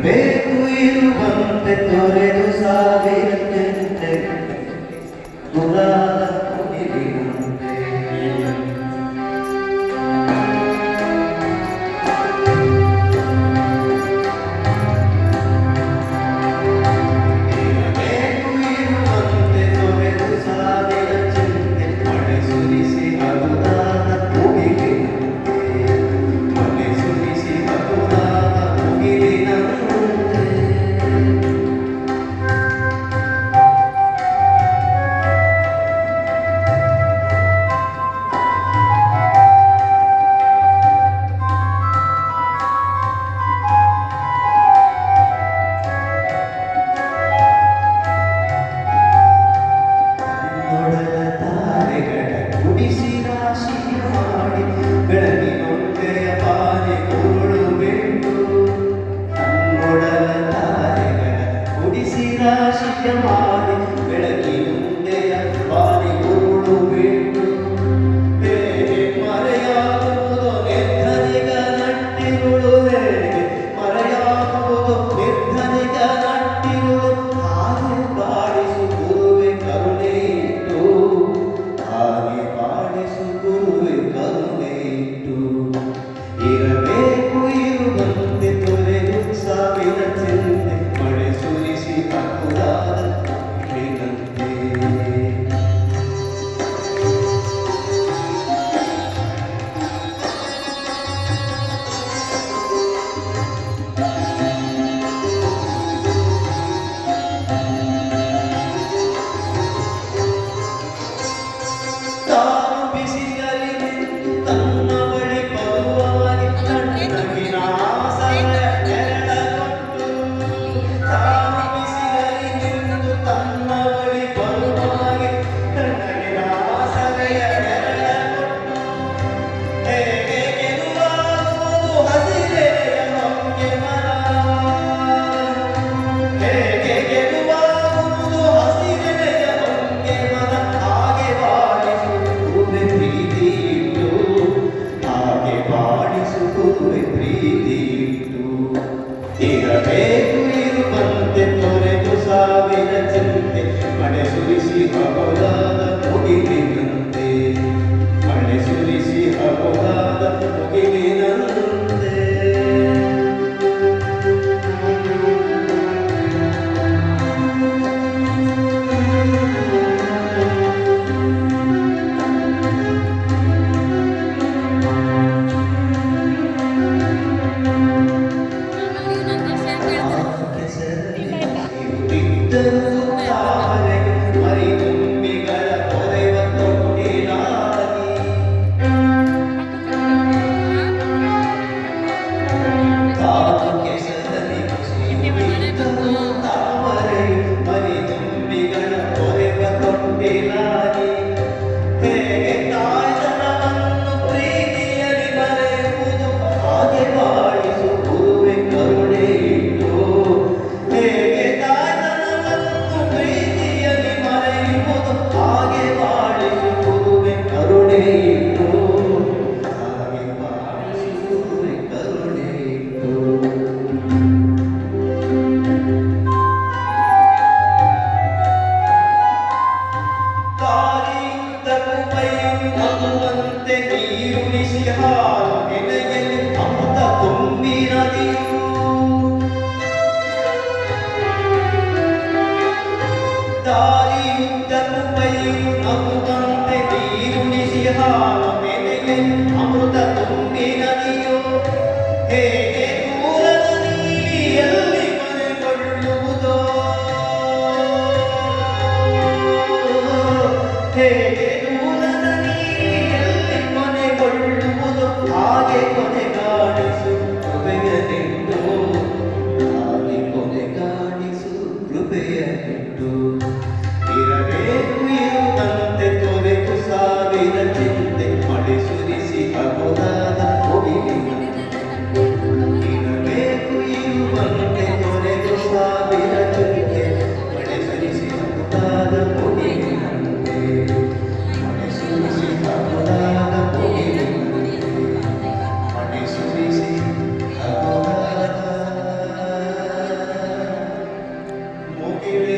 ಬೇಕು ಇರುವಂತೆ ತೊರೆದು ಸಾವಿರಕ್ಕೆ ಗುಲಾದ ಮುಗಿಲಿನಂತೆ ಬೇಕು ಇರುವಂತೆ ತೊರೆದು ಸಾವಿರ ಚಿಂತೆ ಮಳೆ ಸುರಿಸಿ ಹಗುರಾದ ಮುಗಿಲಿನಂತೆ ಮಳೆ ಸುರಿಸಿ ಹಗುರಾದ ಮುಗಿಲಿನಂತೆ ನೋಡದ ತಾರೆಗಳ ಗುಡಿಸಿ ರಾಶಿಯ ಮಾಡಿ ಬೆಳಗಿನೊಂದೆಯ ಪಾನೆ ಉರುಳು ಬಿಟ್ಟು ನೋಡದ ತಾರೆಗಳ ಗುಡಿಸಿ ರಾಶಿಯ ಮಾಡಿ ಬೆಳಗಿನೊಂದೆಯ ಪಾನೆ ಉರುಳು ಬಿಟ್ಟು ಹೇಗೆ ಮರೆಯಾಗುವುದು ನಿರ್ಧರಿಗ ನಟ್ಟಿರುಳು ಹೇಗೆ ಮರೆಯಾಗುವುದು ನಿರ್ಧರಿಗ ನಟ್ಟಿರುಳು ಹಾಗೆ ಬಾಡಿಸು ಗುರುವೆ ಕರುಣೆ ಇಟ್ಟು ಹಾಗೆ ಬಾಡಿಸು ಗುರುವೆ ಕರುಣೆ ಇಟ್ಟು ಇರಬೇಕು ಇರುವಂತೆ ತೊರೆದು ಸಾವಿರ ಚಿಂತೆ ಮಳೆ ಸುರಿಸಿ ಹಕ್ಕುದಾದ ಮುಗಿಲಿನಂತೆ ತಾನು ಬಿಸಿಲಲ್ಲಿ ನಿಂತು ತನ್ನ ಬಳಿ ಬರುವವನಿಗೆ ತಣ್ಣಗಿನ ಆಸರೆಯ ನೆರಳ ಕೊಟ್ಟು ತಾನು ಬಿಸಿಲಲ್ಲಿ ನಿಂತು ತನ್ನ ಬಳಿ ಬರುವವನಿಗೆ ತಣ್ಣಗಿನ ಆಸರೆಯ ನೆರಳ ಕೊಟ್ಟು ಹೇಗೆ ಗೆಲುವಾಗುವುದು ಹಸಿರೆಯ ಹೊಂಗೆ ಮರ ಹೇಗೆ ಗೆಲುವಾಗುವುದು ಹಸಿರೆಯ ಹೊಂಗೆ ಮರ ಹಾಗೆ ಬಾಡಿಸು ಗುರುವೆ ಪ್ರೀತಿ ಇಟ್ಟು ಹಾಗೆ ಬಾಡಿಸು ಗುರುವೆ ಪ್ರೀತಿ ಇಟ್ಟು ಇರಬೇಕು ಇರುವಂತೆ ತೊರೆದು ಸಾವಿರ ಚಿಂತೆ ಮಳೆ ಸುರಿಸಿ ಹಗುರಾದ ಮುಗಿಲಿನಂತೆ ಮಳೆ ಸುರಿಸಿ ಹಗುರಾದ ಮುಗಿಲಿನಂತೆ ಕೆಸರಲ್ಲಿ ಇರುತ್ತಿದ್ದರೂ ತಾರೆಗೆ ಮರಿದುಂಬಿಗಳ ಕೋಗಿಲೆ